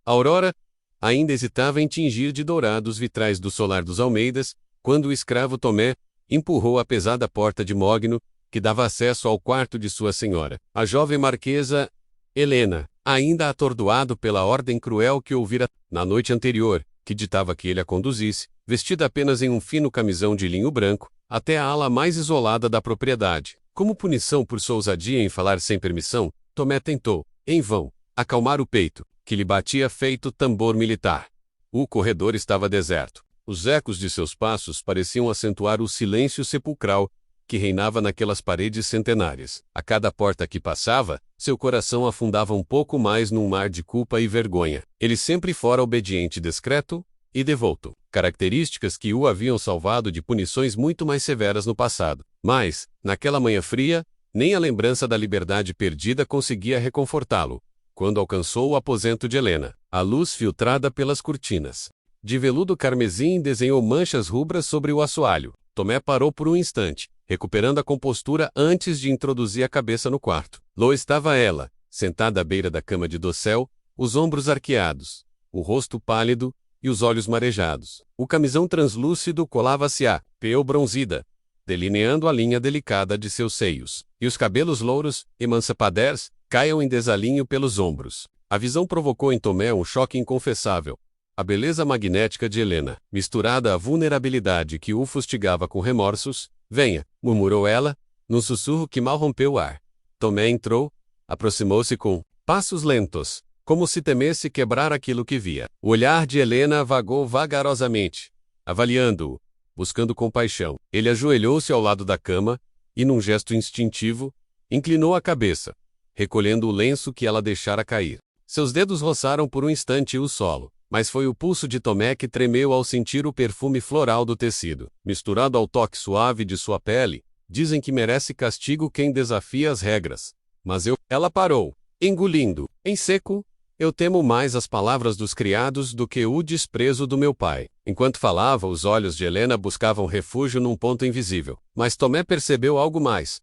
A aurora ainda hesitava em tingir de dourado os vitrais do solar dos Almeidas, quando o escravo Tomé empurrou a pesada porta de mogno, que dava acesso ao quarto de sua senhora. A jovem marquesa Helena, ainda atordoado pela ordem cruel que ouvira na noite anterior, que ditava que ele a conduzisse, vestida apenas em um fino camisão de linho branco, até a ala mais isolada da propriedade. Como punição por sua ousadia em falar sem permissão, Tomé tentou, em vão, acalmar o peito, que lhe batia feito tambor militar. O corredor estava deserto. Os ecos de seus passos pareciam acentuar o silêncio sepulcral que reinava naquelas paredes centenárias. A cada porta que passava, seu coração afundava um pouco mais num mar de culpa e vergonha. Ele sempre fora obediente, discreto e devoto, características que o haviam salvado de punições muito mais severas no passado. Mas, naquela manhã fria, nem a lembrança da liberdade perdida conseguia reconfortá-lo. Quando alcançou o aposento de Helena, a luz filtrada pelas cortinas de veludo carmesim desenhou manchas rubras sobre o assoalho. Tomé parou por um instante, recuperando a compostura antes de introduzir a cabeça no quarto. Lá estava ela, sentada à beira da cama de dossel, os ombros arqueados, o rosto pálido e os olhos marejados. O camisão translúcido colava-se à pele bronzida, delineando a linha delicada de seus seios, e os cabelos louros, emancipaders, caiam em desalinho pelos ombros. A visão provocou em Tomé um choque inconfessável. A beleza magnética de Helena, misturada à vulnerabilidade que o fustigava com remorsos. Venha, murmurou ela, num sussurro que mal rompeu o ar. Tomé entrou, aproximou-se com passos lentos, como se temesse quebrar aquilo que via. O olhar de Helena vagou vagarosamente, avaliando-o, buscando compaixão. Ele ajoelhou-se ao lado da cama e, num gesto instintivo, inclinou a cabeça, recolhendo o lenço que ela deixara cair. Seus dedos roçaram por um instante o solo, mas foi o pulso de Tomé que tremeu ao sentir o perfume floral do tecido, misturado ao toque suave de sua pele. Dizem que merece castigo quem desafia as regras. Mas Ela parou, engolindo, em seco. Eu temo mais as palavras dos criados do que o desprezo do meu pai. Enquanto falava, os olhos de Helena buscavam refúgio num ponto invisível. Mas Tomé percebeu algo mais.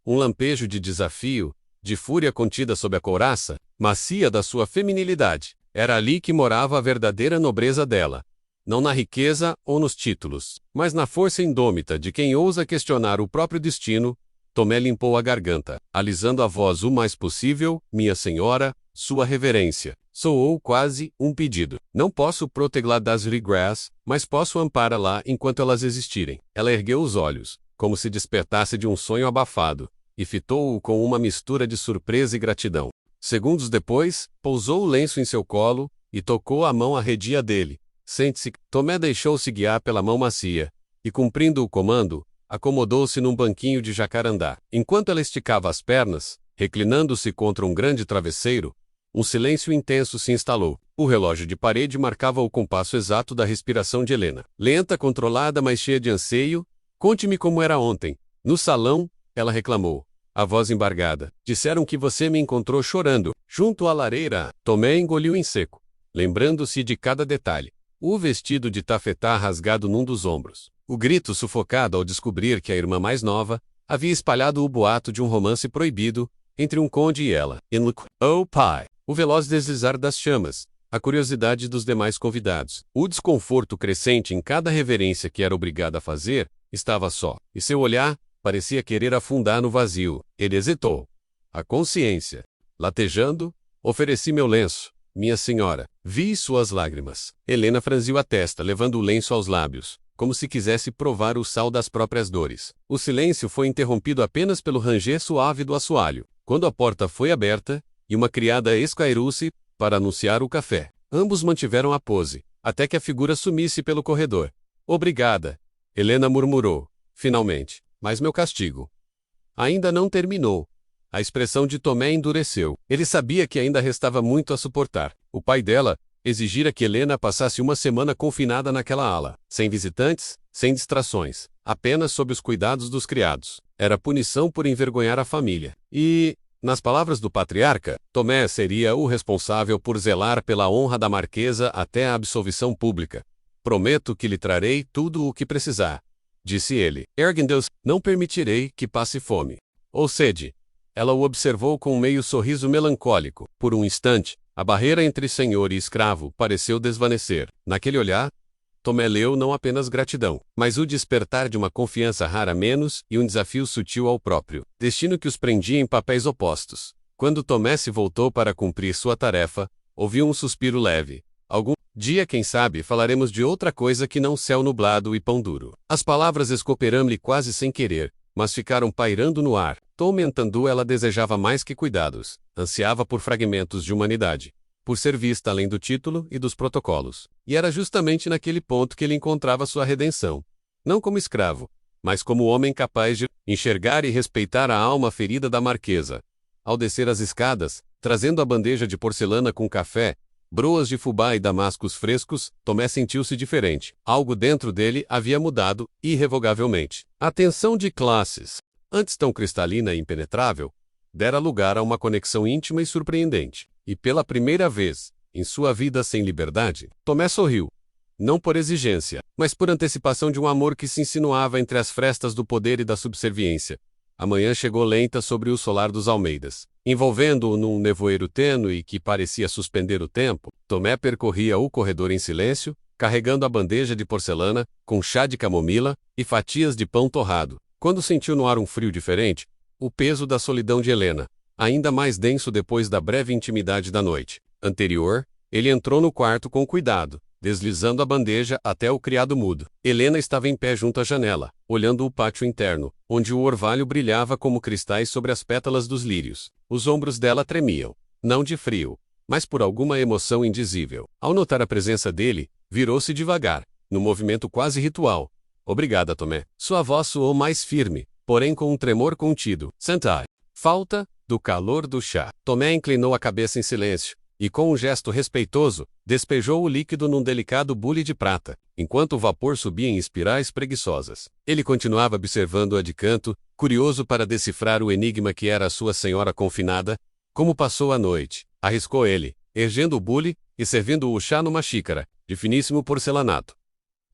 Um lampejo de desafio, de fúria contida sob a couraça macia da sua feminilidade. Era ali que morava a verdadeira nobreza dela. Não na riqueza ou nos títulos, mas na força indômita de quem ousa questionar o próprio destino. Tomé limpou a garganta, alisando a voz o mais possível. Minha senhora, sua reverência. Soou quase um pedido. Não posso protegê-la das regrets, mas posso ampará-la enquanto elas existirem. Ela ergueu os olhos, como se despertasse de um sonho abafado, e fitou-o com uma mistura de surpresa e gratidão. Segundos depois, pousou o lenço em seu colo e tocou a mão arredia dele. Sente-se. Tomé deixou-se guiar pela mão macia e, cumprindo o comando, acomodou-se num banquinho de jacarandá. Enquanto ela esticava as pernas, reclinando-se contra um grande travesseiro, um silêncio intenso se instalou. O relógio de parede marcava o compasso exato da respiração de Helena. Lenta, controlada, mas cheia de anseio. Conte-me como era ontem. No salão, ela reclamou, a voz embargada. Disseram que você me encontrou chorando, junto à lareira. Tomé engoliu em seco, lembrando-se de cada detalhe. O vestido de tafetá rasgado num dos ombros. O grito sufocado ao descobrir que a irmã mais nova havia espalhado o boato de um romance proibido entre um conde e ela. Oh, pai! O veloz deslizar das chamas, a curiosidade dos demais convidados, o desconforto crescente em cada reverência que era obrigada a fazer. Estava só, e seu olhar parecia querer afundar no vazio. Ele hesitou. A consciência. Latejando, ofereci meu lenço. Minha senhora, vi suas lágrimas. Helena franziu a testa, levando o lenço aos lábios, como se quisesse provar o sal das próprias dores. O silêncio foi interrompido apenas pelo ranger suave do assoalho, quando a porta foi aberta, e uma criada escairou-se para anunciar o café. Ambos mantiveram a pose, até que a figura sumisse pelo corredor. Obrigada, Helena murmurou, finalmente. Mas meu castigo ainda não terminou. A expressão de Tomé endureceu. Ele sabia que ainda restava muito a suportar. O pai dela exigira que Helena passasse uma semana confinada naquela ala, sem visitantes, sem distrações, apenas sob os cuidados dos criados. Era punição por envergonhar a família. E, nas palavras do patriarca, Tomé seria o responsável por zelar pela honra da marquesa até a absolvição pública. Prometo que lhe trarei tudo o que precisar, disse ele. Erguendo-se, não permitirei que passe fome ou sede. Ela o observou com um meio sorriso melancólico. Por um instante, A barreira entre senhor e escravo pareceu desvanecer. Naquele olhar, Tomé leu não apenas gratidão, mas o despertar de uma confiança rara menos e um desafio sutil ao próprio destino que os prendia em papéis opostos. Quando Tomé se voltou para cumprir sua tarefa, ouviu um suspiro leve. Algum dia, quem sabe, falaremos de outra coisa que não céu nublado e pão duro. As palavras escoperam-lhe quase sem querer, mas ficaram pairando no ar. Tormentando ela desejava mais que cuidados, ansiava por fragmentos de humanidade, por ser vista além do título e dos protocolos. E era justamente naquele ponto que ele encontrava sua redenção. Não como escravo, mas como homem capaz de enxergar e respeitar a alma ferida da marquesa. Ao descer as escadas, trazendo a bandeja de porcelana com café, broas de fubá e damascos frescos, Tomé sentiu-se diferente. Algo dentro dele havia mudado, irrevogavelmente. A tensão de classes, antes tão cristalina e impenetrável, dera lugar a uma conexão íntima e surpreendente. E pela primeira vez, em sua vida sem liberdade, Tomé sorriu. Não por exigência, mas por antecipação de um amor que se insinuava entre as frestas do poder e da subserviência. A manhã chegou lenta sobre o solar dos Almeidas. Envolvendo-o num nevoeiro tênue que parecia suspender o tempo, Tomé percorria o corredor em silêncio, carregando a bandeja de porcelana, com chá de camomila e fatias de pão torrado. Quando sentiu no ar um frio diferente, o peso da solidão de Helena, ainda mais denso depois da breve intimidade da noite anterior, ele entrou no quarto com cuidado, deslizando a bandeja até o criado mudo. Helena estava em pé junto à janela, olhando o pátio interno, onde o orvalho brilhava como cristais sobre as pétalas dos lírios. Os ombros dela tremiam, não de frio, mas por alguma emoção indizível. Ao notar a presença dele, virou-se devagar, num movimento quase ritual. Obrigada, Tomé. Sua voz soou mais firme, porém com um tremor contido. Sentai. Falta do calor do chá. Tomé inclinou a cabeça em silêncio, e com um gesto respeitoso, despejou o líquido num delicado bule de prata, enquanto o vapor subia em espirais preguiçosas. Ele continuava observando-a de canto, curioso para decifrar o enigma que era a sua senhora confinada. Como passou a noite? Arriscou ele, erguendo o bule e servindo o chá numa xícara, de finíssimo porcelanato.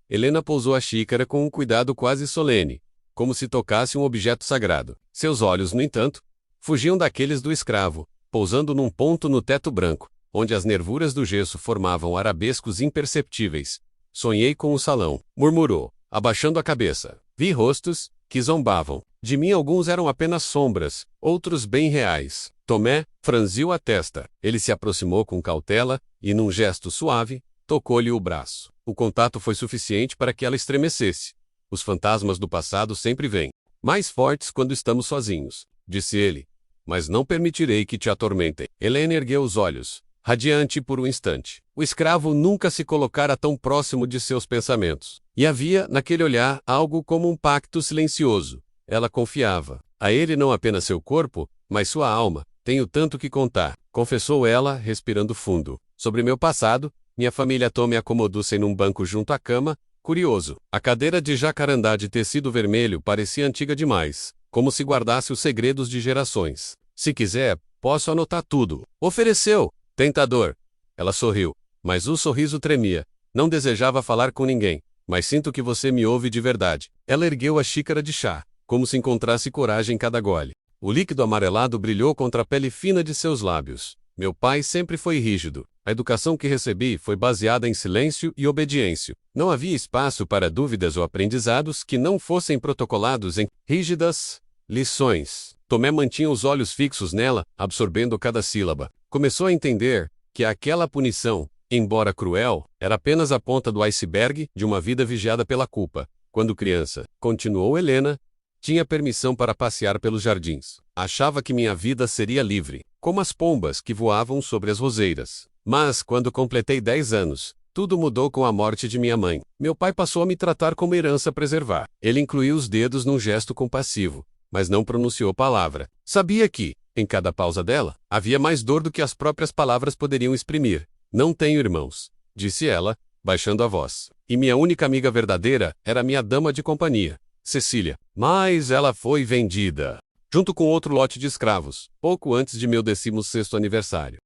Helena pousou a xícara com um cuidado quase solene, como se tocasse um objeto sagrado. Seus olhos, no entanto, fugiam daqueles do escravo, pousando num ponto no teto branco, onde as nervuras do gesso formavam arabescos imperceptíveis. Sonhei com o salão, murmurou, abaixando a cabeça. Vi rostos que zombavam. De mim alguns eram apenas sombras, outros bem reais. Tomé franziu a testa. Ele se aproximou com cautela e, num gesto suave, tocou-lhe o braço. O contato foi suficiente para que ela estremecesse. Os fantasmas do passado sempre vêm, mais fortes quando estamos sozinhos, disse ele. Mas não permitirei que te atormentem. Helena ergueu os olhos, radiante por um instante. O escravo nunca se colocara tão próximo de seus pensamentos. E havia, naquele olhar, algo como um pacto silencioso. Ela confiava. A ele não apenas seu corpo, mas sua alma. Tenho tanto que contar, confessou ela, respirando fundo. Sobre meu passado, minha família Tomé acomodou-se num banco junto à cama, curioso. A cadeira de jacarandá de tecido vermelho parecia antiga demais, como se guardasse os segredos de gerações. Se quiser, posso anotar tudo. Ofereceu. Tentador. Ela sorriu, mas o sorriso tremia. Não desejava falar com ninguém, mas sinto que você me ouve de verdade. Ela ergueu a xícara de chá, como se encontrasse coragem em cada gole. O líquido amarelado brilhou contra a pele fina de seus lábios. Meu pai sempre foi rígido. A educação que recebi foi baseada em silêncio e obediência. Não havia espaço para dúvidas ou aprendizados que não fossem protocolados em rígidas lições. Tomé mantinha os olhos fixos nela, absorvendo cada sílaba. Começou a entender que aquela punição, embora cruel, era apenas a ponta do iceberg de uma vida vigiada pela culpa. Quando criança, continuou Helena, tinha permissão para passear pelos jardins. Achava que minha vida seria livre, como as pombas que voavam sobre as roseiras. Mas, quando completei 10 anos, tudo mudou com a morte de minha mãe. Meu pai passou a me tratar como herança a preservar. Ele incluiu os dedos num gesto compassivo, mas não pronunciou palavra. Sabia que, em cada pausa dela, havia mais dor do que as próprias palavras poderiam exprimir. Não tenho irmãos, disse ela, baixando a voz. E minha única amiga verdadeira era minha dama de companhia, Cecília. Mas ela foi vendida, junto com outro lote de escravos, pouco antes de meu 16º aniversário.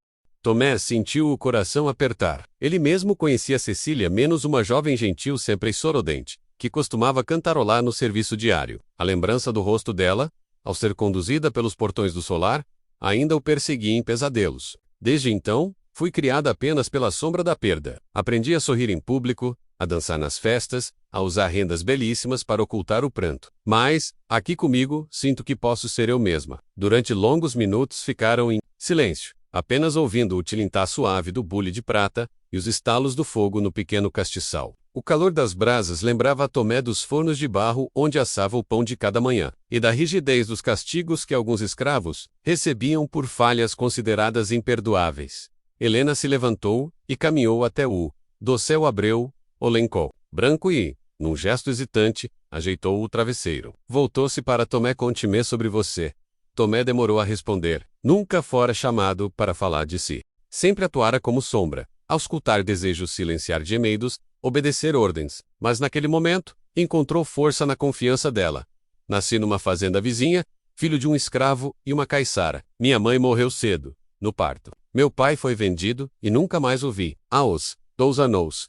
Tomé sentiu o coração apertar. Ele mesmo conhecia Cecília menos uma jovem gentil sempre sorridente, que costumava cantarolar no serviço diário. A lembrança do rosto dela, ao ser conduzida pelos portões do solar, ainda o perseguia em pesadelos. Desde então, Fui criada apenas pela sombra da perda. Aprendi a sorrir em público, a dançar nas festas, a usar rendas belíssimas para ocultar o pranto. Mas, aqui comigo, sinto que posso ser eu mesma. Durante longos minutos ficaram em silêncio, apenas ouvindo o tilintar suave do bule de prata e os estalos do fogo no pequeno castiçal. O calor das brasas lembrava a Tomé dos fornos de barro onde assava o pão de cada manhã, e da rigidez dos castigos que alguns escravos recebiam por falhas consideradas imperdoáveis. Helena se levantou e caminhou até o dossel Abreu, Olencol, branco e, num gesto hesitante, ajeitou o travesseiro. Voltou-se para Tomé. Conte-me sobre você. Tomé demorou a responder. Nunca fora chamado para falar de si. Sempre atuara como sombra, auscultar desejos, silenciar gemidos, obedecer ordens, mas naquele momento, encontrou força na confiança dela. Nasci numa fazenda vizinha, filho de um escravo e uma caiçara. Minha mãe morreu cedo, no parto. Meu pai foi vendido e nunca mais o vi. Aos 2 anos.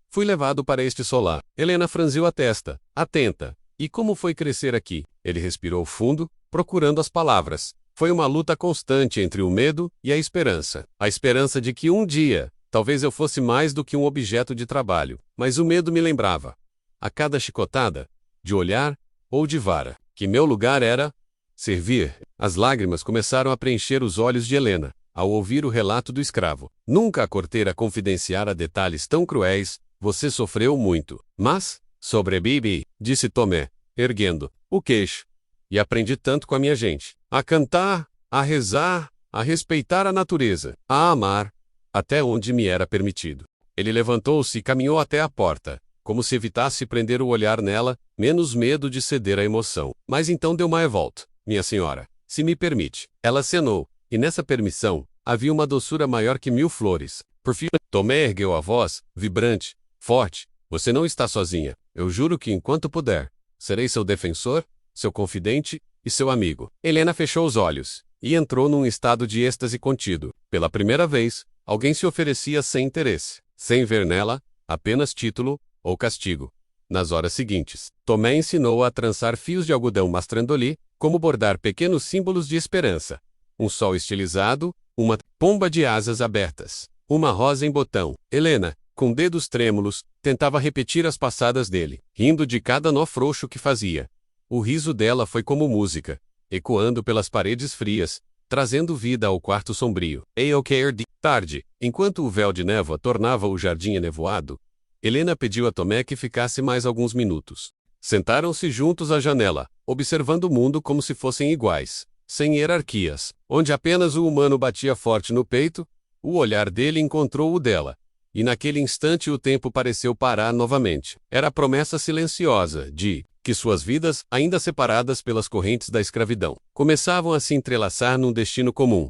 Fui levado para este solar. Helena franziu a testa, atenta. E como foi crescer aqui? Ele respirou fundo, procurando as palavras. Foi uma luta constante entre o medo e a esperança. A esperança de que um dia, talvez eu fosse mais do que um objeto de trabalho. Mas o medo me lembrava, a cada chicotada, de olhar ou de vara, que meu lugar era servir. As lágrimas começaram a preencher os olhos de Helena, ao ouvir o relato do escravo. Nunca a cortei a confidenciar a detalhes tão cruéis. Você sofreu muito. Mas, sobrevivi, disse Tomé, erguendo o queixo. E aprendi tanto com a minha gente. A cantar, a rezar, a respeitar a natureza, a amar, até onde me era permitido. Ele levantou-se e caminhou até a porta, como se evitasse prender o olhar nela, menos medo de ceder à emoção. Mas então deu uma volta. Minha senhora, se me permite. Ela acenou, e nessa permissão, havia uma doçura maior que 1000 flores. Por fim, Tomé ergueu a voz, vibrante, forte. Você não está sozinha. Eu juro que enquanto puder, serei seu defensor, seu confidente e seu amigo. Helena fechou os olhos e entrou num estado de êxtase contido. Pela primeira vez, alguém se oferecia sem interesse, sem ver nela apenas título ou castigo. Nas horas seguintes, Tomé ensinou-a a trançar fios de algodão mastrandoli, como bordar pequenos símbolos de esperança. Um sol estilizado, uma pomba de asas abertas, uma rosa em botão. Helena, com dedos trêmulos, tentava repetir as passadas dele, rindo de cada nó frouxo que fazia. O riso dela foi como música, ecoando pelas paredes frias, trazendo vida ao quarto sombrio. De tarde, enquanto o véu de névoa tornava o jardim enevoado, Helena pediu a Tomé que ficasse mais alguns minutos. Sentaram-se juntos à janela, observando o mundo como se fossem iguais, sem hierarquias, onde apenas o humano batia forte no peito. O olhar dele encontrou o dela. E naquele instante o tempo pareceu parar novamente. Era a promessa silenciosa de que suas vidas, ainda separadas pelas correntes da escravidão, começavam a se entrelaçar num destino comum.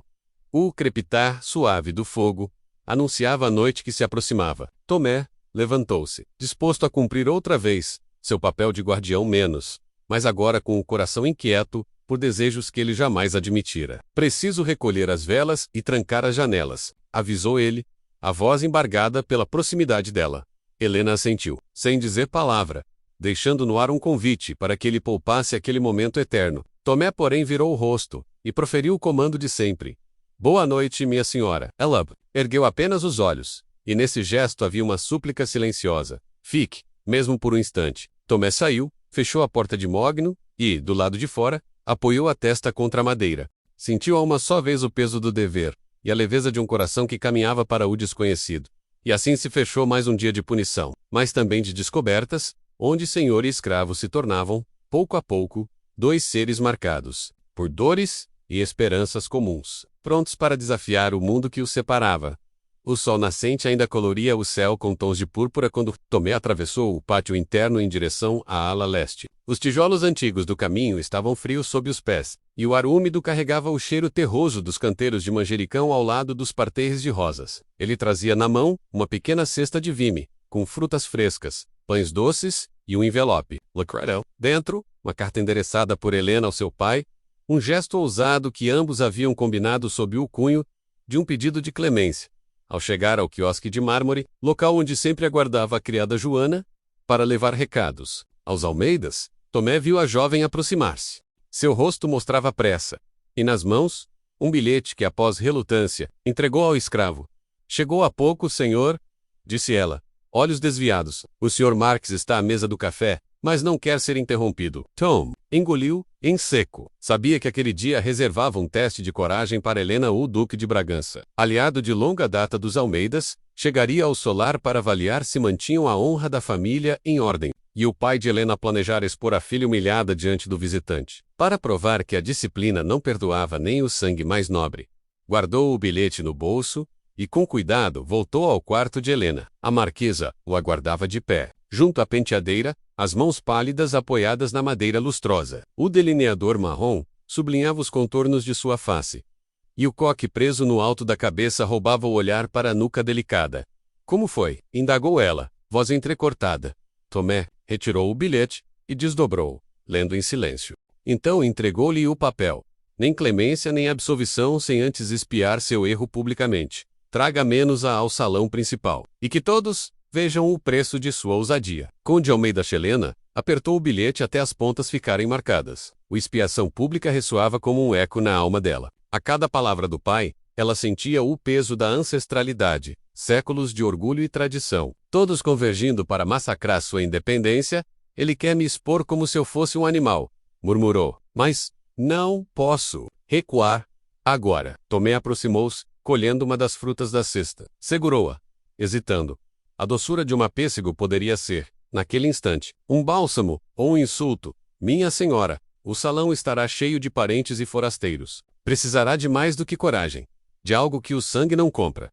O crepitar suave do fogo anunciava a noite que se aproximava. Tomé levantou-se, disposto a cumprir outra vez seu papel de guardião menos, mas agora com o coração inquieto por desejos que ele jamais admitira. Preciso recolher as velas e trancar as janelas, avisou ele, a voz embargada pela proximidade dela. Helena assentiu, sem dizer palavra, deixando no ar um convite para que ele poupasse aquele momento eterno. Tomé, porém, virou o rosto e proferiu o comando de sempre. Boa noite, minha senhora. Ela ergueu apenas os olhos, e nesse gesto havia uma súplica silenciosa. Fique, mesmo por um instante. Tomé saiu, fechou a porta de mogno e, do lado de fora, apoiou a testa contra a madeira. Sentiu a uma só vez o peso do dever e a leveza de um coração que caminhava para o desconhecido. E assim se fechou mais um dia de punição, mas também de descobertas, onde senhor e escravo se tornavam, pouco a pouco, dois seres marcados por dores e esperanças comuns, prontos para desafiar o mundo que os separava. O sol nascente ainda coloria o céu com tons de púrpura quando Tomé atravessou o pátio interno em direção à ala leste. Os tijolos antigos do caminho estavam frios sob os pés, e o ar úmido carregava o cheiro terroso dos canteiros de manjericão ao lado dos parterres de rosas. Ele trazia na mão uma pequena cesta de vime, com frutas frescas, pães doces e um envelope. Dentro, uma carta endereçada por Helena ao seu pai, um gesto ousado que ambos haviam combinado sob o cunho de um pedido de clemência. Ao chegar ao quiosque de mármore, local onde sempre aguardava a criada Joana, para levar recados aos Almeidas, Tomé viu a jovem aproximar-se. Seu rosto mostrava pressa, e nas mãos, um bilhete que, após relutância, entregou ao escravo. Chegou há pouco, senhor, disse ela, olhos desviados. O Sr. Marx está à mesa do café, mas não quer ser interrompido. Tom engoliu, em seco. Sabia que aquele dia reservava um teste de coragem para Helena ou o Duque de Bragança. Aliado de longa data dos Almeidas, chegaria ao solar para avaliar se mantinham a honra da família em ordem. E o pai de Helena planejara expor a filha humilhada diante do visitante. Para provar que a disciplina não perdoava nem o sangue mais nobre, guardou o bilhete no bolso e, com cuidado, voltou ao quarto de Helena. A marquesa o aguardava de pé, junto à penteadeira, as mãos pálidas apoiadas na madeira lustrosa. O delineador marrom sublinhava os contornos de sua face, e o coque preso no alto da cabeça roubava o olhar para a nuca delicada. Como foi? Indagou ela, voz entrecortada. Tomé retirou o bilhete e desdobrou, lendo em silêncio. Então entregou-lhe o papel. Nem clemência nem absolvição sem antes expiar seu erro publicamente. Traga menos-a ao salão principal. E que todos vejam o preço de sua ousadia. Conde Almeida Helena apertou o bilhete até as pontas ficarem marcadas. A expiação pública ressoava como um eco na alma dela. A cada palavra do pai, ela sentia o peso da ancestralidade, séculos de orgulho e tradição, todos convergindo para massacrar sua independência. Ele quer me expor como se eu fosse um animal, murmurou. Mas não posso recuar agora. Tomé aproximou-se, colhendo uma das frutas da cesta. Segurou-a, hesitando. A doçura de uma pêssego poderia ser, naquele instante, um bálsamo ou um insulto. Minha senhora, o salão estará cheio de parentes e forasteiros. Precisará de mais do que coragem, de algo que o sangue não compra.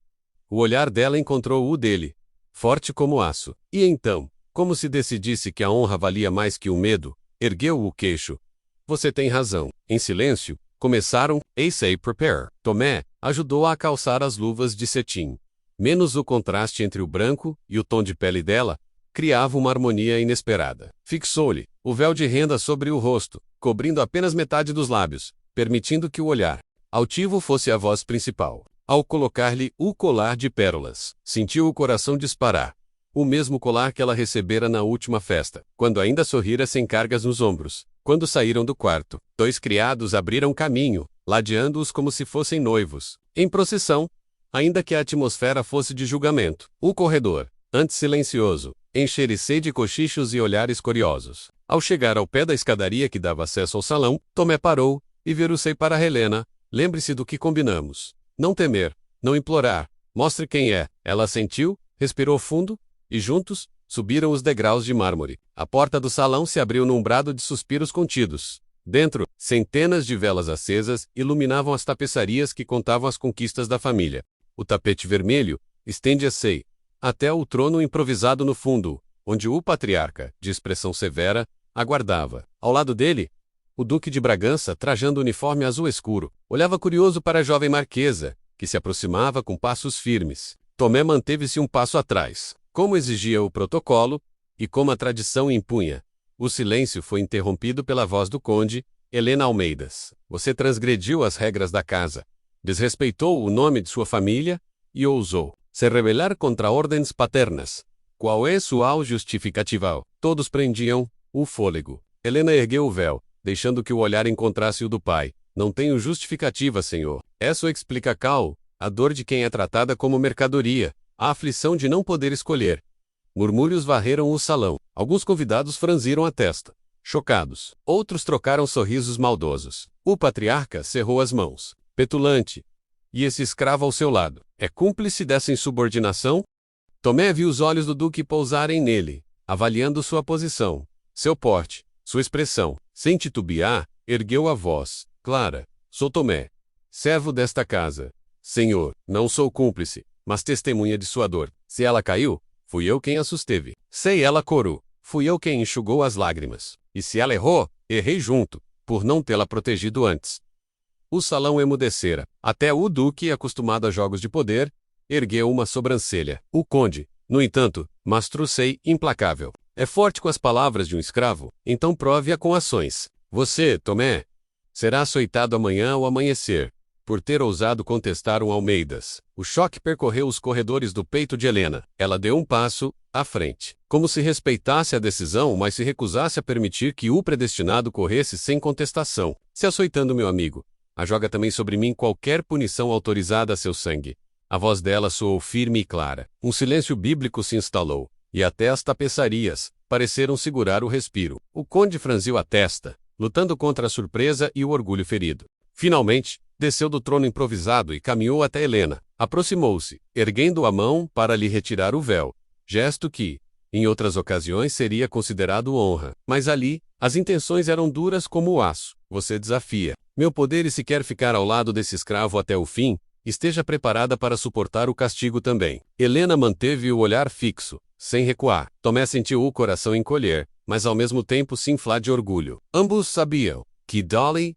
O olhar dela encontrou o dele, forte como aço. E então, como se decidisse que a honra valia mais que o medo, ergueu o queixo. Você tem razão. Em silêncio, começaram, "Say prepare". Tomé ajudou-a a calçar as luvas de cetim. Menos o contraste entre o branco e o tom de pele dela, criava uma harmonia inesperada. Fixou-lhe o véu de renda sobre o rosto, cobrindo apenas metade dos lábios, permitindo que o olhar altivo fosse a voz principal. Ao colocar-lhe o colar de pérolas, sentiu o coração disparar. O mesmo colar que ela recebera na última festa, quando ainda sorrira sem cargas nos ombros. Quando saíram do quarto, 2 criados abriram caminho, ladeando-os como se fossem noivos, em procissão, ainda que a atmosfera fosse de julgamento. O corredor, antes silencioso, enxericei de cochichos e olhares curiosos. Ao chegar ao pé da escadaria que dava acesso ao salão, Tomé parou e virou-se para Helena. Lembre-se do que combinamos. Não temer, não implorar. Mostre quem é. Ela assentiu, respirou fundo, e juntos, subiram os degraus de mármore. A porta do salão se abriu num brado de suspiros contidos. Dentro, centenas de velas acesas iluminavam as tapeçarias que contavam as conquistas da família. O tapete vermelho estendia-se até o trono improvisado no fundo, onde o patriarca, de expressão severa, aguardava. Ao lado dele, o Duque de Bragança, trajando uniforme azul escuro, olhava curioso para a jovem marquesa, que se aproximava com passos firmes. Tomé manteve-se um passo atrás, como exigia o protocolo, e como a tradição impunha. O silêncio foi interrompido pela voz do conde, Helena Almeidas. Você transgrediu as regras da casa, desrespeitou o nome de sua família e ousou se rebelar contra ordens paternas. Qual é sua justificativa? Todos prendiam o fôlego. Helena ergueu o véu, deixando que o olhar encontrasse o do pai. Não tenho justificativa, senhor. Isso explica a dor de quem é tratada como mercadoria, a aflição de não poder escolher. Murmúrios varreram o salão. Alguns convidados franziram a testa, chocados. Outros trocaram sorrisos maldosos. O patriarca cerrou as mãos, petulante. E esse escravo ao seu lado, é cúmplice dessa insubordinação? Tomé viu os olhos do duque pousarem nele, avaliando sua posição, seu porte, sua expressão. Sem titubear, ergueu a voz. Clara, sou Tomé, servo desta casa. Senhor, não sou cúmplice, mas testemunha de sua dor. Se ela caiu, fui eu quem a susteve. Se ela corou, fui eu quem enxugou as lágrimas. E se ela errou, errei junto, por não tê-la protegido antes. O salão emudecera. Até o duque, acostumado a jogos de poder, ergueu uma sobrancelha. O conde, no entanto, mostrou-se implacável. É forte com as palavras de um escravo, então prove-a com ações. Você, Tomé, será açoitado amanhã ao amanhecer, por ter ousado contestar um Almeidas. O choque percorreu os corredores do peito de Helena. Ela deu um passo à frente, como se respeitasse a decisão, mas se recusasse a permitir que o predestinado corresse sem contestação. Se açoitando meu amigo, ajoga também sobre mim qualquer punição autorizada a seu sangue. A voz dela soou firme e clara. Um silêncio bíblico se instalou, e até as tapeçarias pareceram segurar o respiro. O conde franziu a testa, lutando contra a surpresa e o orgulho ferido. Finalmente, desceu do trono improvisado e caminhou até Helena. Aproximou-se, erguendo a mão para lhe retirar o véu, gesto que, em outras ocasiões, seria considerado honra. Mas ali, as intenções eram duras como o aço. Você desafia meu poder e se quer ficar ao lado desse escravo até o fim, esteja preparada para suportar o castigo também. Helena manteve o olhar fixo, sem recuar. Tomé sentiu o coração encolher, mas ao mesmo tempo se inflar de orgulho. Ambos sabiam que Dolly,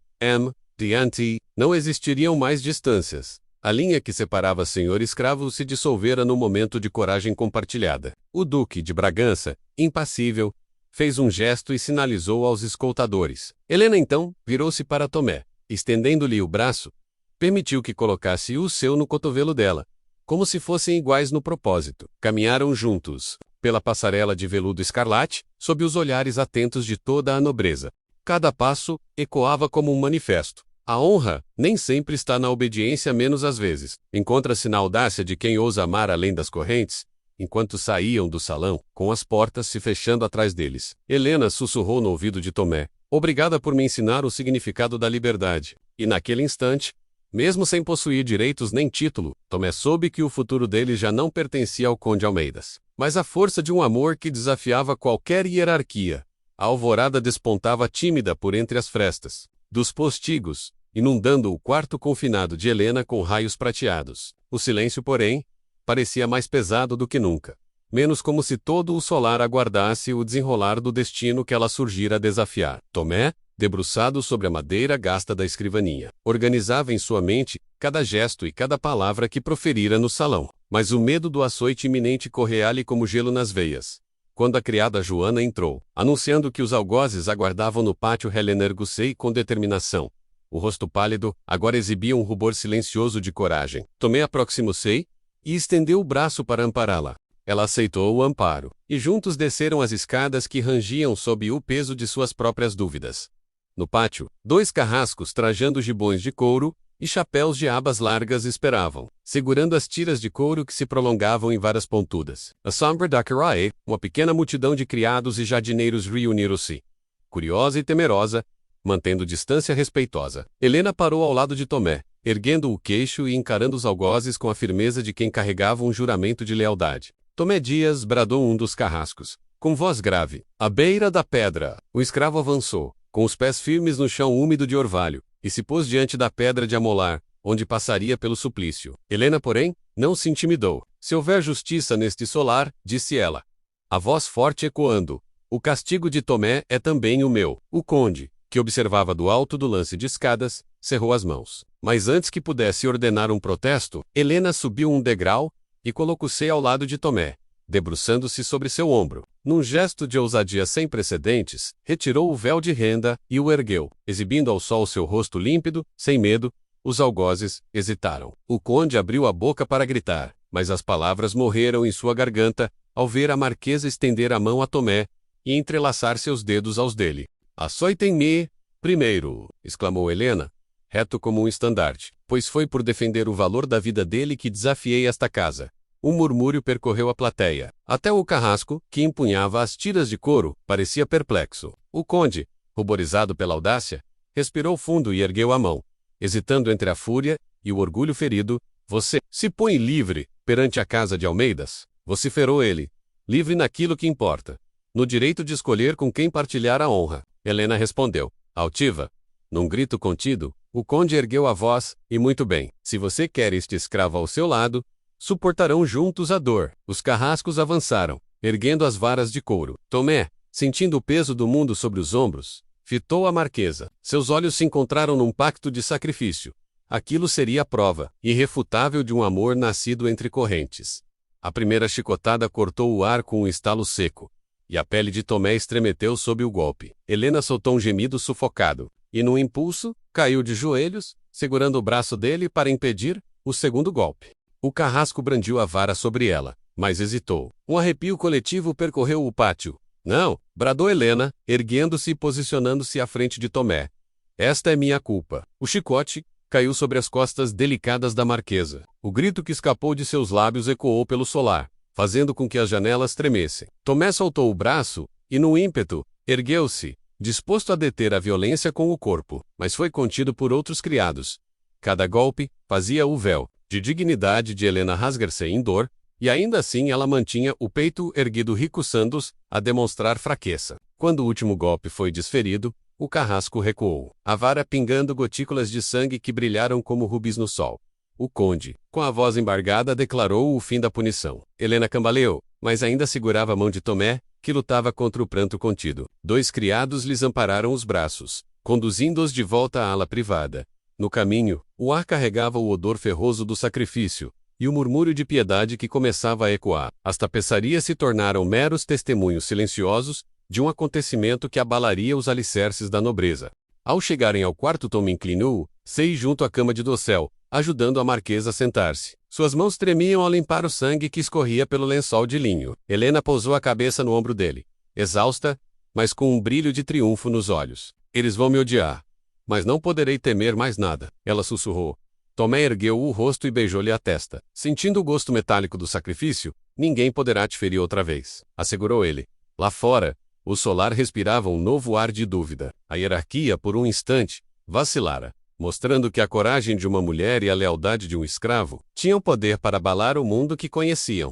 diante, não existiriam mais distâncias. A linha que separava senhor e escravo se dissolvera no momento de coragem compartilhada. O duque de Bragança, impassível, fez um gesto e sinalizou aos escoltadores. Helena então virou-se para Tomé, estendendo-lhe o braço, permitiu que colocasse o seu no cotovelo dela, como se fossem iguais no propósito. Caminharam juntos, pela passarela de veludo escarlate, sob os olhares atentos de toda a nobreza. Cada passo ecoava como um manifesto. A honra nem sempre está na obediência, menos às vezes. Encontra-se na audácia de quem ousa amar além das correntes. Enquanto saíam do salão, com as portas se fechando atrás deles, Helena sussurrou no ouvido de Tomé: "Obrigada por me ensinar o significado da liberdade." E naquele instante, mesmo sem possuir direitos nem título, Tomé soube que o futuro dele já não pertencia ao conde Almeidas, mas à força de um amor que desafiava qualquer hierarquia. A alvorada despontava tímida por entre as frestas dos postigos, inundando o quarto confinado de Helena com raios prateados. O silêncio, porém, parecia mais pesado do que nunca, menos como se todo o solar aguardasse o desenrolar do destino que ela surgira a desafiar. Tomé, debruçado sobre a madeira gasta da escrivaninha, organizava em sua mente cada gesto e cada palavra que proferira no salão. Mas o medo do açoite iminente correa-lhe como gelo nas veias. Quando a criada Joana entrou, anunciando que os algozes aguardavam no pátio, Helena ergueu-se com determinação. O rosto pálido agora exibia um rubor silencioso de coragem. Tomé aproximou-se e estendeu o braço para ampará-la. Ela aceitou o amparo, e juntos desceram as escadas que rangiam sob o peso de suas próprias dúvidas. No pátio, 2 carrascos trajando gibões de couro e chapéus de abas largas esperavam, segurando as tiras de couro que se prolongavam em varas pontudas. A sombra da Carae, uma pequena multidão de criados e jardineiros reuniram-se, curiosa e temerosa, mantendo distância respeitosa. Helena parou ao lado de Tomé, erguendo o queixo e encarando os algozes com a firmeza de quem carregava um juramento de lealdade. Tomé Dias, bradou um dos carrascos, com voz grave. À beira da pedra, o escravo avançou, com os pés firmes no chão úmido de orvalho, e se pôs diante da pedra de amolar, onde passaria pelo suplício. Helena, porém, não se intimidou. "Se houver justiça neste solar", disse ela, a voz forte ecoando, "o castigo de Tomé é também o meu." O conde, que observava do alto do lance de escadas, cerrou as mãos. Mas antes que pudesse ordenar um protesto, Helena subiu um degrau e colocou-se ao lado de Tomé, debruçando-se sobre seu ombro. Num gesto de ousadia sem precedentes, retirou o véu de renda e o ergueu, exibindo ao sol seu rosto límpido, sem medo. Os algozes hesitaram. O conde abriu a boca para gritar, mas as palavras morreram em sua garganta, ao ver a marquesa estender a mão a Tomé e entrelaçar seus dedos aos dele. "Açoitem-me primeiro", exclamou Helena, reto como um estandarte, "pois foi por defender o valor da vida dele que desafiei esta casa." Um murmúrio percorreu a plateia. Até o carrasco, que empunhava as tiras de couro, parecia perplexo. O conde, ruborizado pela audácia, respirou fundo e ergueu a mão, hesitando entre a fúria e o orgulho ferido. "Você se põe livre perante a casa de Almeidas?" vociferou ele. "Livre naquilo que importa, no direito de escolher com quem partilhar a honra." Helena respondeu, altiva. Num grito contido, o conde ergueu a voz: "E muito bem, se você quer este escravo ao seu lado, suportarão juntos a dor." Os carrascos avançaram, erguendo as varas de couro. Tomé, sentindo o peso do mundo sobre os ombros, fitou a marquesa. Seus olhos se encontraram num pacto de sacrifício. Aquilo seria a prova irrefutável de um amor nascido entre correntes. A primeira chicotada cortou o ar com um estalo seco, e a pele de Tomé estremeteu sob o golpe. Helena soltou um gemido sufocado, e num impulso, caiu de joelhos, segurando o braço dele para impedir o segundo golpe. O carrasco brandiu a vara sobre ela, mas hesitou. Um arrepio coletivo percorreu o pátio. "Não!" bradou Helena, erguendo-se e posicionando-se à frente de Tomé. "Esta é minha culpa." O chicote, caiu sobre as costas delicadas da marquesa. O grito que escapou de seus lábios ecoou pelo solar, fazendo com que as janelas tremessem. Tomé soltou o braço e, num ímpeto, ergueu-se, disposto a deter a violência com o corpo, mas foi contido por outros criados. Cada golpe fazia o véu de dignidade de Helena rasgar-se em dor, e ainda assim ela mantinha o peito erguido ricoçando-os a demonstrar fraqueza. Quando o último golpe foi desferido, o carrasco recuou, a vara pingando gotículas de sangue que brilharam como rubis no sol. O conde, com a voz embargada, declarou o fim da punição. Helena cambaleou, mas ainda segurava a mão de Tomé, que lutava contra o pranto contido. 2 criados lhes ampararam os braços, conduzindo-os de volta à ala privada. No caminho, o ar carregava o odor ferroso do sacrifício, e o murmúrio de piedade que começava a ecoar. As tapeçarias se tornaram meros testemunhos silenciosos de um acontecimento que abalaria os alicerces da nobreza. Ao chegarem ao quarto, Tomé inclinou-se junto à cama de dossel, ajudando a marquesa a sentar-se. Suas mãos tremiam ao limpar o sangue que escorria pelo lençol de linho. Helena pousou a cabeça no ombro dele, exausta, mas com um brilho de triunfo nos olhos. Eles vão me odiar, mas não poderei temer mais nada, ela sussurrou. Tomé ergueu o rosto e beijou-lhe a testa. Sentindo o gosto metálico do sacrifício, ninguém poderá te ferir outra vez, assegurou ele. Lá fora, o solar respirava um novo ar de dúvida. A hierarquia, por um instante, vacilara, mostrando que a coragem de uma mulher e a lealdade de um escravo tinham poder para abalar o mundo que conheciam.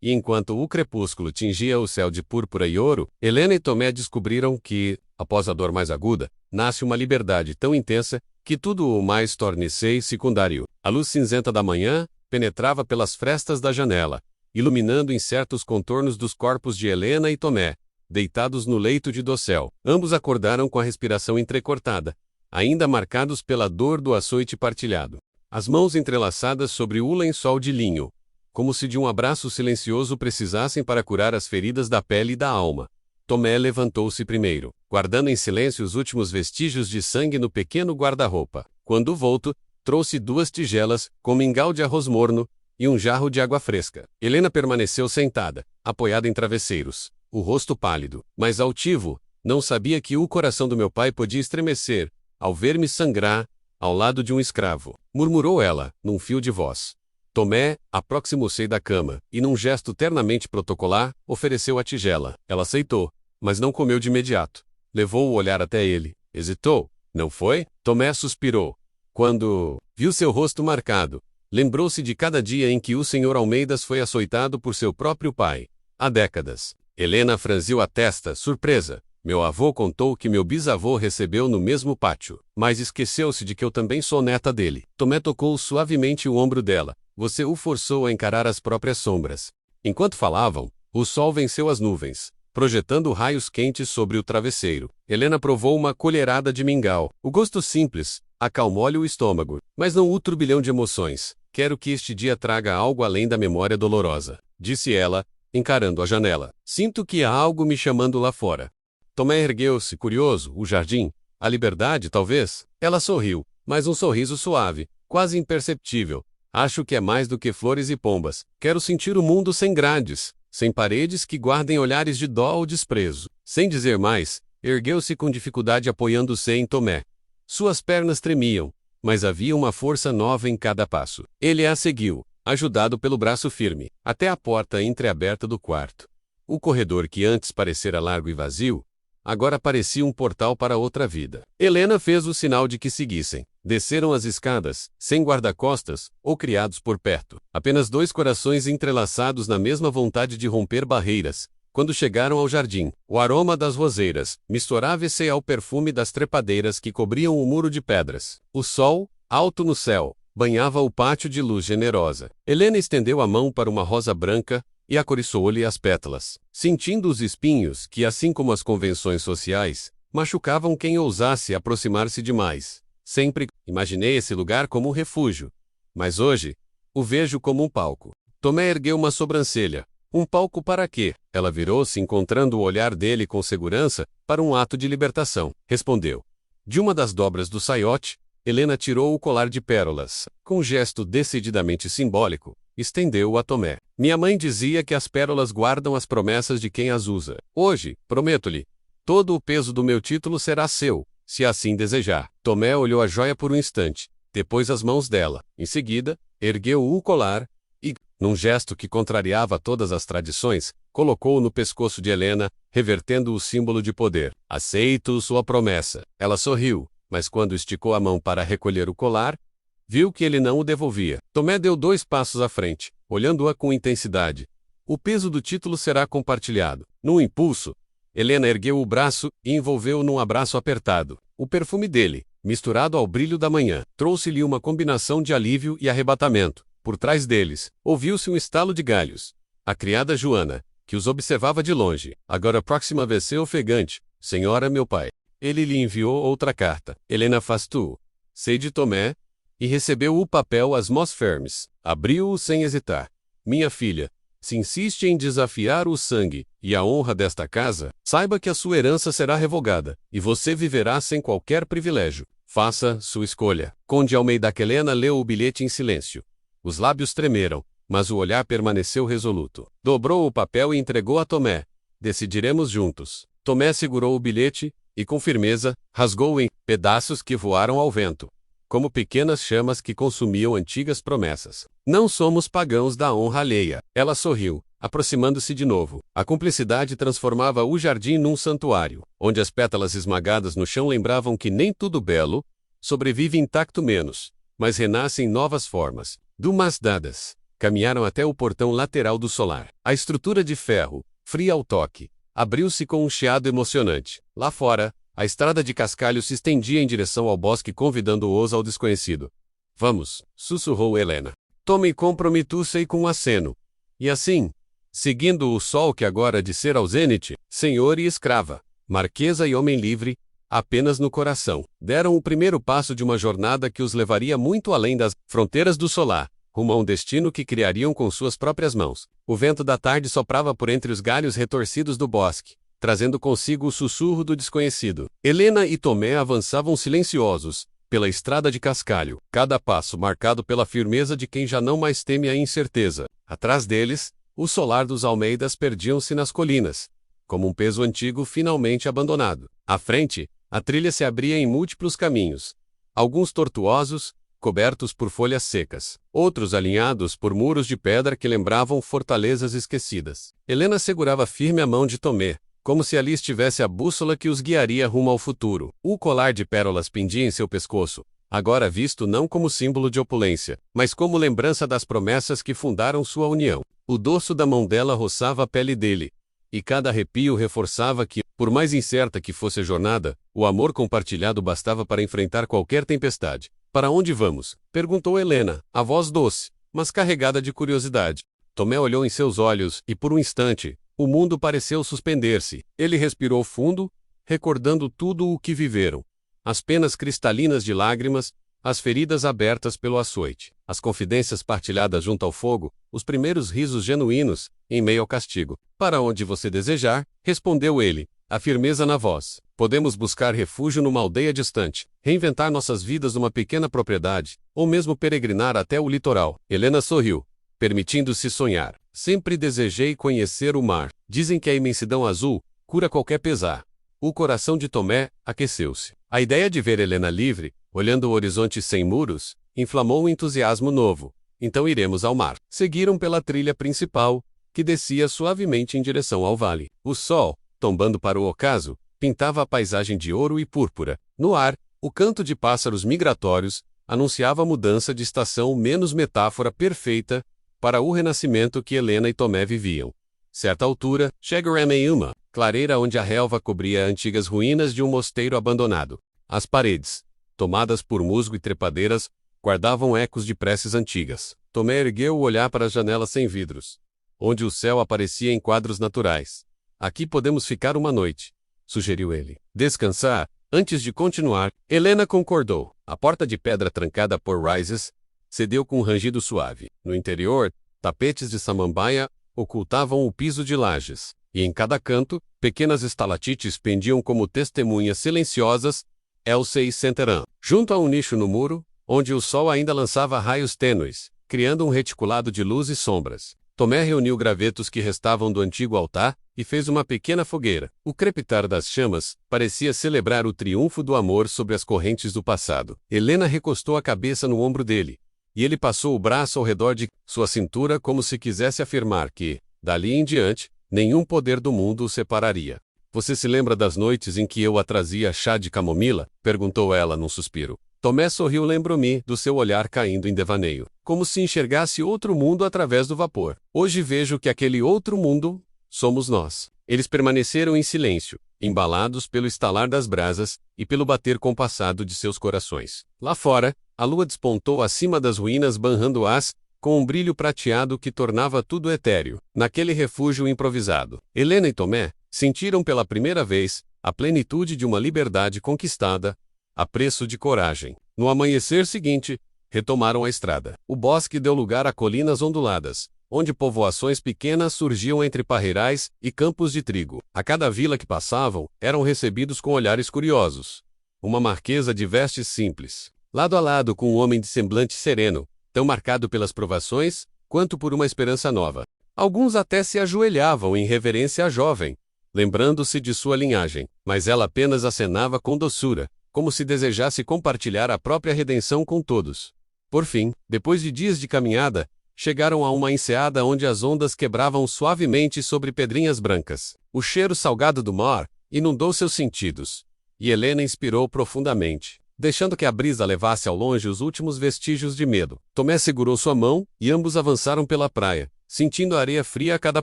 E enquanto o crepúsculo tingia o céu de púrpura e ouro, Helena e Tomé descobriram que, após a dor mais aguda, nasce uma liberdade tão intensa que tudo o mais torna-se secundário. A luz cinzenta da manhã penetrava pelas frestas da janela, iluminando incertos contornos dos corpos de Helena e Tomé, deitados no leito de dossel. Ambos acordaram com a respiração entrecortada, ainda marcados pela dor do açoite partilhado. As mãos entrelaçadas sobre o lençol de linho, como se de um abraço silencioso precisassem para curar as feridas da pele e da alma. Tomé levantou-se primeiro, guardando em silêncio os últimos vestígios de sangue no pequeno guarda-roupa. Quando volto, trouxe 2 tigelas, com mingau de arroz morno, e um jarro de água fresca. Helena permaneceu sentada, apoiada em travesseiros, o rosto pálido, mas altivo. Não sabia que o coração do meu pai podia estremecer ao ver-me sangrar ao lado de um escravo, murmurou ela, num fio de voz. Tomé aproximou-se da cama e, num gesto ternamente protocolar, ofereceu a tigela. Ela aceitou, mas não comeu de imediato. Levou o olhar até ele. Hesitou. Não foi? Tomé suspirou. Quando viu seu rosto marcado, lembrou-se de cada dia em que o Sr. Almeidas foi açoitado por seu próprio pai. Há décadas. Helena franziu a testa, surpresa. Meu avô contou que meu bisavô recebeu no mesmo pátio, mas esqueceu-se de que eu também sou neta dele. Tomé tocou suavemente o ombro dela. Você o forçou a encarar as próprias sombras. Enquanto falavam, o sol venceu as nuvens, projetando raios quentes sobre o travesseiro. Helena provou uma colherada de mingau. O gosto simples acalmou-lhe o estômago, mas não o turbilhão de emoções. Quero que este dia traga algo além da memória dolorosa, disse ela, encarando a janela. Sinto que há algo me chamando lá fora. Tomé ergueu-se, curioso. O jardim? A liberdade, talvez? Ela sorriu, mas um sorriso suave, quase imperceptível. Acho que é mais do que flores e pombas. Quero sentir o mundo sem grades, sem paredes que guardem olhares de dó ou desprezo. Sem dizer mais, ergueu-se com dificuldade apoiando-se em Tomé. Suas pernas tremiam, mas havia uma força nova em cada passo. Ele a seguiu, ajudado pelo braço firme, até a porta entreaberta do quarto. O corredor que antes parecera largo e vazio, agora parecia um portal para outra vida. Helena fez o sinal de que seguissem. Desceram as escadas, sem guarda-costas ou criados por perto. Apenas 2 corações entrelaçados na mesma vontade de romper barreiras. Quando chegaram ao jardim, o aroma das roseiras misturava-se ao perfume das trepadeiras que cobriam o muro de pedras. O sol, alto no céu, banhava o pátio de luz generosa. Helena estendeu a mão para uma rosa branca e acoriçou-lhe as pétalas, sentindo os espinhos que, assim como as convenções sociais, machucavam quem ousasse aproximar-se demais. Sempre imaginei esse lugar como um refúgio, mas hoje o vejo como um palco. Tomé ergueu uma sobrancelha. Um palco para quê? Ela virou-se, encontrando o olhar dele com segurança, para um ato de libertação. Respondeu. De uma das dobras do saiote, Helena tirou o colar de pérolas. Com um gesto decididamente simbólico, estendeu-o a Tomé. Minha mãe dizia que as pérolas guardam as promessas de quem as usa. Hoje, prometo-lhe, todo o peso do meu título será seu, se assim desejar. Tomé olhou a joia por um instante, depois as mãos dela. Em seguida, ergueu o colar e, num gesto que contrariava todas as tradições, colocou-o no pescoço de Helena, revertendo o símbolo de poder. Aceito sua promessa. Ela sorriu, mas quando esticou a mão para recolher o colar, viu que ele não o devolvia. Tomé deu 2 passos à frente, olhando-a com intensidade. O peso do título será compartilhado. Num impulso, Helena ergueu o braço e envolveu-o num abraço apertado. O perfume dele, misturado ao brilho da manhã, trouxe-lhe uma combinação de alívio e arrebatamento. Por trás deles, ouviu-se um estalo de galhos. A criada Joana, que os observava de longe, agora próxima a ser ofegante. Senhora, meu pai. Ele lhe enviou outra carta. Helena Fastu, sei de Tomé, e recebeu o papel às mãos firmes. Abriu-o sem hesitar. Minha filha, se insiste em desafiar o sangue e a honra desta casa, saiba que a sua herança será revogada, e você viverá sem qualquer privilégio. Faça sua escolha. Conde Almeida. Helena leu o bilhete em silêncio. Os lábios tremeram, mas o olhar permaneceu resoluto. Dobrou o papel e entregou a Tomé. Decidiremos juntos. Tomé segurou o bilhete e, com firmeza, rasgou-o em pedaços que voaram ao vento, como pequenas chamas que consumiam antigas promessas. Não somos pagãos da honra alheia. Ela sorriu, aproximando-se de novo. A cumplicidade transformava o jardim num santuário, onde as pétalas esmagadas no chão lembravam que nem tudo belo sobrevive intacto menos, mas renasce em novas formas. Dumas dadas, caminharam até o portão lateral do solar. A estrutura de ferro, fria ao toque, abriu-se com um chiado emocionante. Lá fora, a estrada de cascalho se estendia em direção ao bosque, convidando-os ao desconhecido. Vamos, sussurrou Helena. Tomé comprometu-se com um aceno. E assim, seguindo o sol que agora de ser ao zênite, senhor e escrava, marquesa e homem livre, apenas no coração, deram o primeiro passo de uma jornada que os levaria muito além das fronteiras do solar, rumo a um destino que criariam com suas próprias mãos. O vento da tarde soprava por entre os galhos retorcidos do bosque, trazendo consigo o sussurro do desconhecido. Helena e Tomé avançavam silenciosos, pela estrada de cascalho, cada passo marcado pela firmeza de quem já não mais teme a incerteza. Atrás deles, o solar dos Almeidas perdiam-se nas colinas, como um peso antigo finalmente abandonado. À frente, a trilha se abria em múltiplos caminhos, alguns tortuosos, cobertos por folhas secas, outros alinhados por muros de pedra que lembravam fortalezas esquecidas. Helena segurava firme a mão de Tomé, como se ali estivesse a bússola que os guiaria rumo ao futuro. O colar de pérolas pendia em seu pescoço, agora visto não como símbolo de opulência, mas como lembrança das promessas que fundaram sua união. O dorso da mão dela roçava a pele dele, e cada arrepio reforçava que, por mais incerta que fosse a jornada, o amor compartilhado bastava para enfrentar qualquer tempestade. Para onde vamos? Perguntou Helena, a voz doce, mas carregada de curiosidade. Tomé olhou em seus olhos e, por um instante, o mundo pareceu suspender-se. Ele respirou fundo, recordando tudo o que viveram. As penas cristalinas de lágrimas, as feridas abertas pelo açoite, as confidências partilhadas junto ao fogo, os primeiros risos genuínos, em meio ao castigo. Para onde você desejar, respondeu ele, a firmeza na voz. Podemos buscar refúgio numa aldeia distante, reinventar nossas vidas numa pequena propriedade, ou mesmo peregrinar até o litoral. Helena sorriu, permitindo-se sonhar. Sempre desejei conhecer o mar. Dizem que a imensidão azul cura qualquer pesar. O coração de Tomé aqueceu-se. A ideia de ver Helena livre, olhando o horizonte sem muros, inflamou um entusiasmo novo. Então iremos ao mar. Seguiram pela trilha principal, que descia suavemente em direção ao vale. O sol, tombando para o ocaso, pintava a paisagem de ouro e púrpura. No ar, o canto de pássaros migratórios anunciava a mudança de estação, menos metáfora perfeita para o renascimento que Helena e Tomé viviam. Certa altura, chegaram em uma clareira onde a relva cobria antigas ruínas de um mosteiro abandonado. As paredes, tomadas por musgo e trepadeiras, guardavam ecos de preces antigas. Tomé ergueu o olhar para as janelas sem vidros, onde o céu aparecia em quadros naturais. Aqui podemos ficar uma noite, sugeriu ele. Descansar, antes de continuar. Helena concordou. A porta de pedra trancada por raízes cedeu com um rangido suave. No interior, tapetes de samambaia ocultavam o piso de lajes, e em cada canto, pequenas estalactites pendiam como testemunhas silenciosas. Elsa e Senteran. Junto a um nicho no muro, onde o sol ainda lançava raios tênues, criando um reticulado de luz e sombras. Tomé reuniu gravetos que restavam do antigo altar e fez uma pequena fogueira. O crepitar das chamas parecia celebrar o triunfo do amor sobre as correntes do passado. Helena recostou a cabeça no ombro dele, e ele passou o braço ao redor de sua cintura como se quisesse afirmar que, dali em diante, nenhum poder do mundo o separaria. Você se lembra das noites em que eu a trazia chá de camomila? Perguntou ela num suspiro. Tomé sorriu. Lembro-me do seu olhar caindo em devaneio, como se enxergasse outro mundo através do vapor. Hoje vejo que aquele outro mundo somos nós. Eles permaneceram em silêncio, embalados pelo estalar das brasas e pelo bater compassado de seus corações. Lá fora, a lua despontou acima das ruínas banhando-as, com um brilho prateado que tornava tudo etéreo. Naquele refúgio improvisado, Helena e Tomé sentiram pela primeira vez a plenitude de uma liberdade conquistada a preço de coragem. No amanhecer seguinte, retomaram a estrada. O bosque deu lugar a colinas onduladas, onde povoações pequenas surgiam entre parreirais e campos de trigo. A cada vila que passavam, eram recebidos com olhares curiosos. Uma marquesa de vestes simples, lado a lado com um homem de semblante sereno, tão marcado pelas provações, quanto por uma esperança nova. Alguns até se ajoelhavam em reverência à jovem, lembrando-se de sua linhagem, mas ela apenas acenava com doçura, como se desejasse compartilhar a própria redenção com todos. Por fim, depois de dias de caminhada, chegaram a uma enseada onde as ondas quebravam suavemente sobre pedrinhas brancas. O cheiro salgado do mar inundou seus sentidos, e Helena inspirou profundamente, deixando que a brisa levasse ao longe os últimos vestígios de medo. Tomé segurou sua mão, e ambos avançaram pela praia, sentindo a areia fria a cada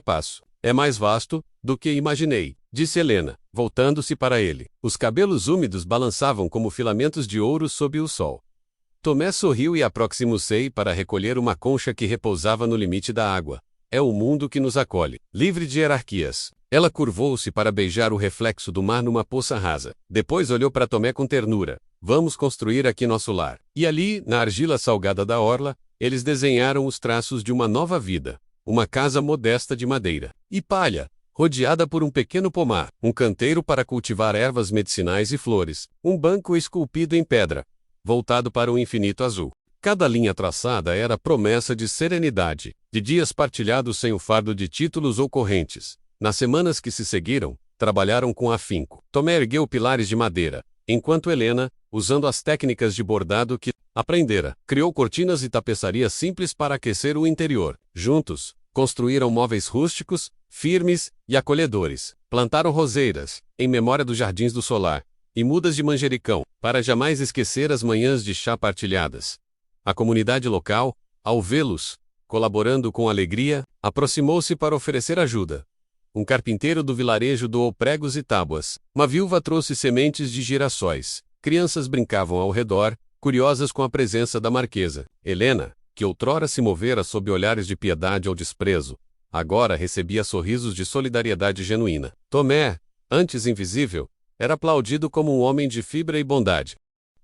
passo. É mais vasto do que imaginei, disse Helena, voltando-se para ele. Os cabelos úmidos balançavam como filamentos de ouro sob o sol. Tomé sorriu e aproximou-se para recolher uma concha que repousava no limite da água. É o mundo que nos acolhe, livre de hierarquias. Ela curvou-se para beijar o reflexo do mar numa poça rasa. Depois olhou para Tomé com ternura. Vamos construir aqui nosso lar. E ali, na argila salgada da orla, eles desenharam os traços de uma nova vida. Uma casa modesta de madeira e palha, rodeada por um pequeno pomar, um canteiro para cultivar ervas medicinais e flores, um banco esculpido em pedra, voltado para o infinito azul. Cada linha traçada era promessa de serenidade, de dias partilhados sem o fardo de títulos ou correntes. Nas semanas que se seguiram, trabalharam com afinco. Tomé ergueu pilares de madeira, enquanto Helena, usando as técnicas de bordado que aprendera, criou cortinas e tapeçarias simples para aquecer o interior. Juntos, construíram móveis rústicos, firmes e acolhedores. Plantaram roseiras, em memória dos jardins do solar, e mudas de manjericão, para jamais esquecer as manhãs de chá partilhadas. A comunidade local, ao vê-los, colaborando com alegria, aproximou-se para oferecer ajuda. Um carpinteiro do vilarejo doou pregos e tábuas. Uma viúva trouxe sementes de girassóis. Crianças brincavam ao redor, curiosas com a presença da marquesa. Helena, que outrora se movera sob olhares de piedade ou desprezo, agora recebia sorrisos de solidariedade genuína. Tomé, antes invisível, era aplaudido como um homem de fibra e bondade.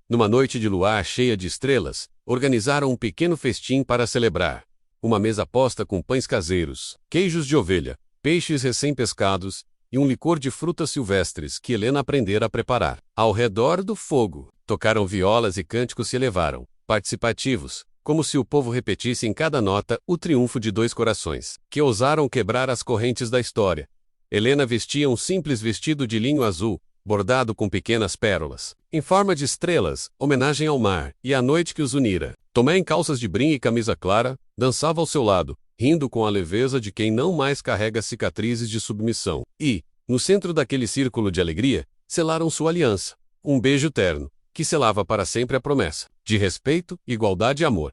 Numa noite de luar cheia de estrelas, organizaram um pequeno festim para celebrar. Uma mesa posta com pães caseiros, queijos de ovelha, peixes recém-pescados e um licor de frutas silvestres que Helena aprendera a preparar. Ao redor do fogo, tocaram violas e cânticos se elevaram, participativos, como se o povo repetisse em cada nota o triunfo de dois corações, que ousaram quebrar as correntes da história. Helena vestia um simples vestido de linho azul, bordado com pequenas pérolas, em forma de estrelas, homenagem ao mar e à noite que os unira. Tomé, em calças de brim e camisa clara, dançava ao seu lado, rindo com a leveza de quem não mais carrega cicatrizes de submissão. E, no centro daquele círculo de alegria, selaram sua aliança, um beijo terno, que selava para sempre a promessa de respeito, igualdade e amor.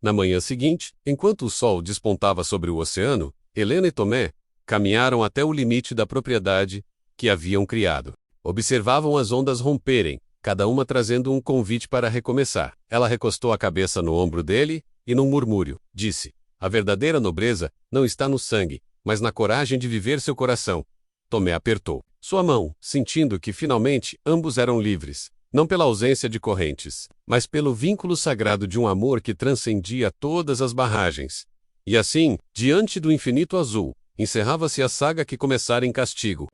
Na manhã seguinte, enquanto o sol despontava sobre o oceano, Helena e Tomé caminharam até o limite da propriedade que haviam criado. Observavam as ondas romperem, cada uma trazendo um convite para recomeçar. Ela recostou a cabeça no ombro dele e, num murmúrio, disse: a verdadeira nobreza não está no sangue, mas na coragem de viver seu coração. Tomé apertou sua mão, sentindo que finalmente ambos eram livres. Não pela ausência de correntes, mas pelo vínculo sagrado de um amor que transcendia todas as barragens. E assim, diante do infinito azul, encerrava-se a saga que começara em castigo,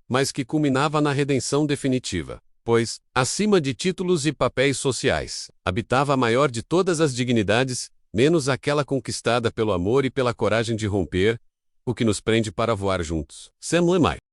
mas que culminava na redenção definitiva. Pois, acima de títulos e papéis sociais, habitava a maior de todas as dignidades, menos aquela conquistada pelo amor e pela coragem de romper, o que nos prende para voar juntos. Sam Lemay.